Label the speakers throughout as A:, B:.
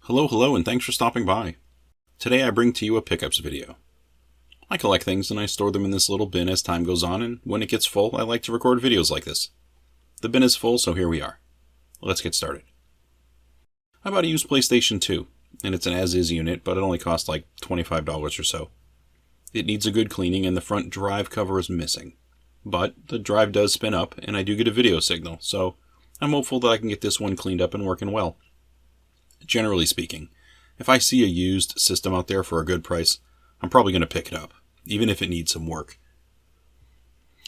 A: Hello, and thanks for stopping by. Today I bring to you a pickups video. I collect things and I store them in this little bin as time goes on, and when it gets full, I like to record videos like this. The bin is full, so here we are. Let's get started. I bought a used PlayStation 2, and it's an as-is unit, but it only cost like $25 or so. It needs a good cleaning, and the front drive cover is missing. But the drive does spin up, and I do get a video signal, so I'm hopeful that I can get this one cleaned up and working well. Generally speaking, if I see a used system out there for a good price, I'm probably going to pick it up, even if it needs some work.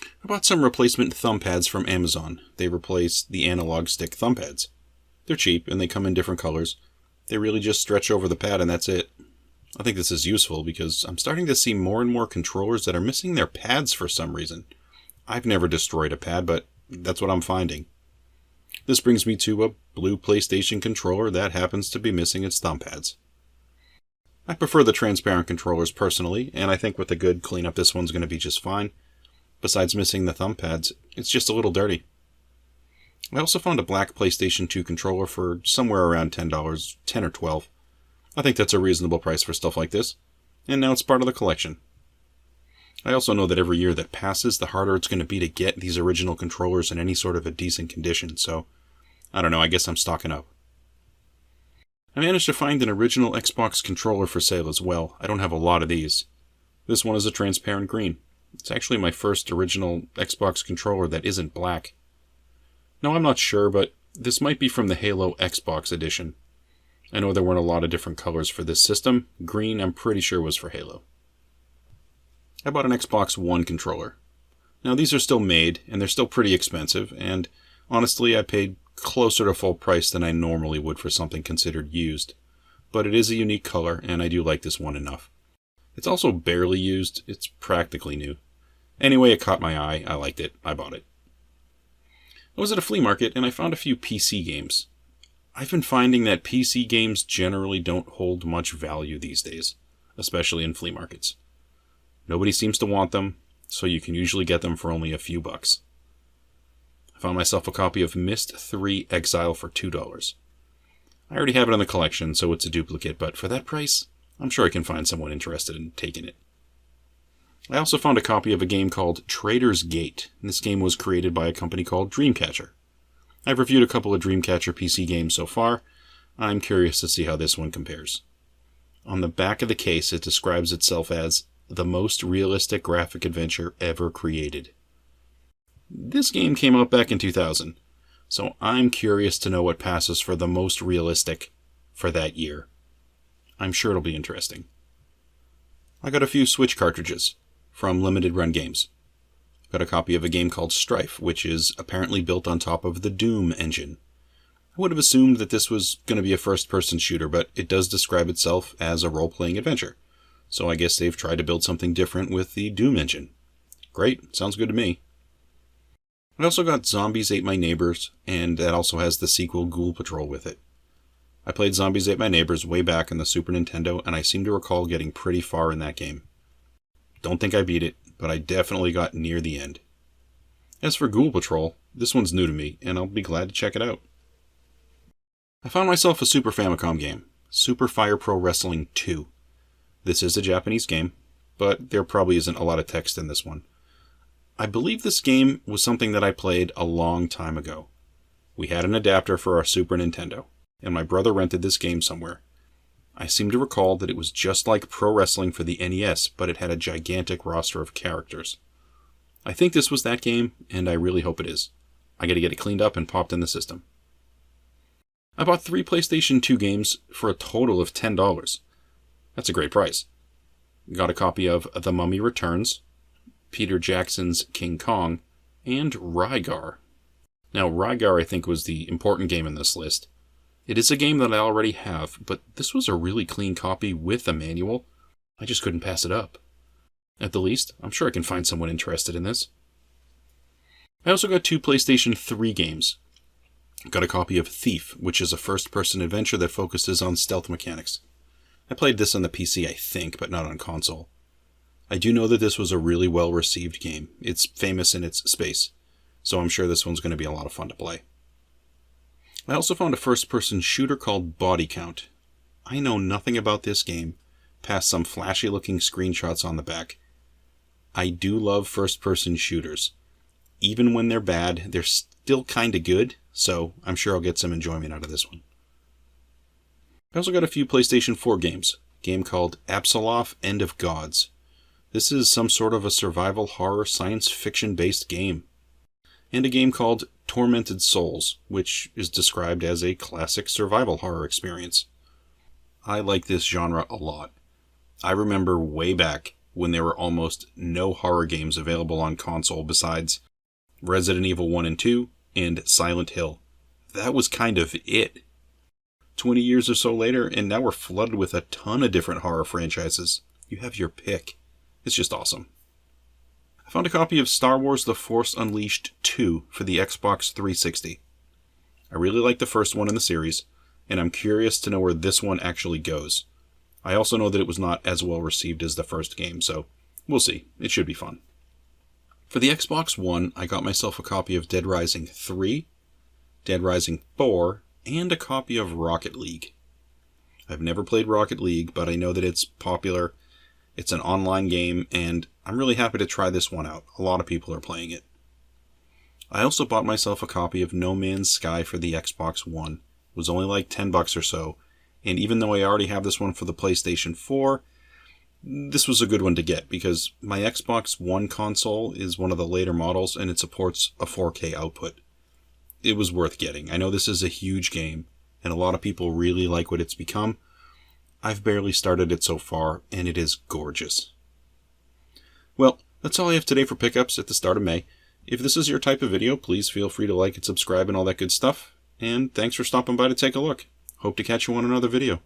A: I bought some replacement thumb pads from Amazon. They replace the analog stick thumb pads. They're cheap and they come in different colors. They really just stretch over the pad and that's it. I think this is useful because I'm starting to see more and more controllers that are missing their pads for some reason. I've never destroyed a pad, but that's what I'm finding. This brings me to a blue PlayStation controller that happens to be missing its thumb pads. I prefer the transparent controllers personally, and I think with a good cleanup this one's going to be just fine. Besides missing the thumb pads, it's just a little dirty. I also found a black PlayStation 2 controller for somewhere around $10, $10 or $12. I think that's a reasonable price for stuff like this, and now it's part of the collection. I also know that every year that passes, the harder it's going to be to get these original controllers in any sort of a decent condition, so I don't know, I guess I'm stocking up. I managed to find an original Xbox controller for sale as well. I don't have a lot of these. This one is a transparent green. It's actually my first original Xbox controller that isn't black. No, I'm not sure, but this might be from the Halo Xbox edition. I know there weren't a lot of different colors for this system. Green, I'm pretty sure, was for Halo. I bought an Xbox One controller. Now these are still made, and they're still pretty expensive, and honestly I paid closer to full price than I normally would for something considered used. But it is a unique color, and I do like this one enough. It's also barely used, it's practically new. Anyway, it caught my eye, I liked it, I bought it. I was at a flea market, and I found a few PC games. I've been finding that PC games generally don't hold much value these days, especially in flea markets. Nobody seems to want them, so you can usually get them for only a few bucks. I found myself a copy of Myst 3 Exile for $2. I already have it in the collection, so it's a duplicate, but for that price, I'm sure I can find someone interested in taking it. I also found a copy of a game called Trader's Gate. This game was created by a company called Dreamcatcher. I've reviewed a couple of Dreamcatcher PC games so far. I'm curious to see how this one compares. On the back of the case, it describes itself as the most realistic graphic adventure ever created. This game came out back in 2000, so I'm curious to know what passes for the most realistic for that year. I'm sure it'll be interesting. I got a few Switch cartridges from Limited Run Games. Got a copy of a game called Strife, which is apparently built on top of the Doom engine. I would have assumed that this was going to be a first-person shooter, but it does describe itself as a role-playing adventure. So I guess they've tried to build something different with the Doom engine. Great, sounds good to me. I also got Zombies Ate My Neighbors, and that also has the sequel Ghoul Patrol with it. I played Zombies Ate My Neighbors way back on the Super Nintendo, and I seem to recall getting pretty far in that game. Don't think I beat it, but I definitely got near the end. As for Ghoul Patrol, this one's new to me, and I'll be glad to check it out. I found myself a Super Famicom game, Super Fire Pro Wrestling 2. This is a Japanese game, but there probably isn't a lot of text in this one. I believe this game was something that I played a long time ago. We had an adapter for our Super Nintendo, and my brother rented this game somewhere. I seem to recall that it was just like Pro Wrestling for the NES, but it had a gigantic roster of characters. I think this was that game, and I really hope it is. I gotta get it cleaned up and popped in the system. I bought 3 PlayStation 2 games for a total of $10. That's a great price. Got a copy of The Mummy Returns, Peter Jackson's King Kong, and Rygar. Now, Rygar I think was the important game in this list. It is a game that I already have, but this was a really clean copy with a manual. I just couldn't pass it up. At the least, I'm sure I can find someone interested in this. I also got 2 PlayStation 3 games. Got a copy of Thief, which is a first-person adventure that focuses on stealth mechanics. I played this on the PC, I think, but not on console. I do know that this was a really well-received game. It's famous in its space, so I'm sure this one's going to be a lot of fun to play. I also found a first-person shooter called Body Count. I know nothing about this game past some flashy looking screenshots on the back. I do love first-person shooters. Even when they're bad, they're still kinda good, so I'm sure I'll get some enjoyment out of this one. I also got a few PlayStation 4 games. A game called Exile, End of Gods. This is some sort of a survival horror science fiction based game. And a game called Tormented Souls, which is described as a classic survival horror experience. I like this genre a lot. I remember way back when there were almost no horror games available on console besides Resident Evil 1 and 2 and Silent Hill. That was kind of it. 20 years or so later, and now we're flooded with a ton of different horror franchises. You have your pick. It's just awesome. I found a copy of Star Wars The Force Unleashed 2 for the Xbox 360. I really like the first one in the series, and I'm curious to know where this one actually goes. I also know that it was not as well received as the first game, so we'll see. It should be fun. For the Xbox One, I got myself a copy of Dead Rising 3, Dead Rising 4, and a copy of Rocket League. I've never played Rocket League, but I know that it's popular. It's an online game, and I'm really happy to try this one out. A lot of people are playing it. I also bought myself a copy of No Man's Sky for the Xbox One. It was only like $10 or so, and even though I already have this one for the PlayStation 4, this was a good one to get because my Xbox One console is one of the later models and it supports a 4K output. It was worth getting. I know this is a huge game, and a lot of people really like what it's become. I've barely started it so far, and it is gorgeous. Well, that's all I have today for pickups at the start of May. If this is your type of video, please feel free to like and subscribe and all that good stuff. And thanks for stopping by to take a look. Hope to catch you on another video.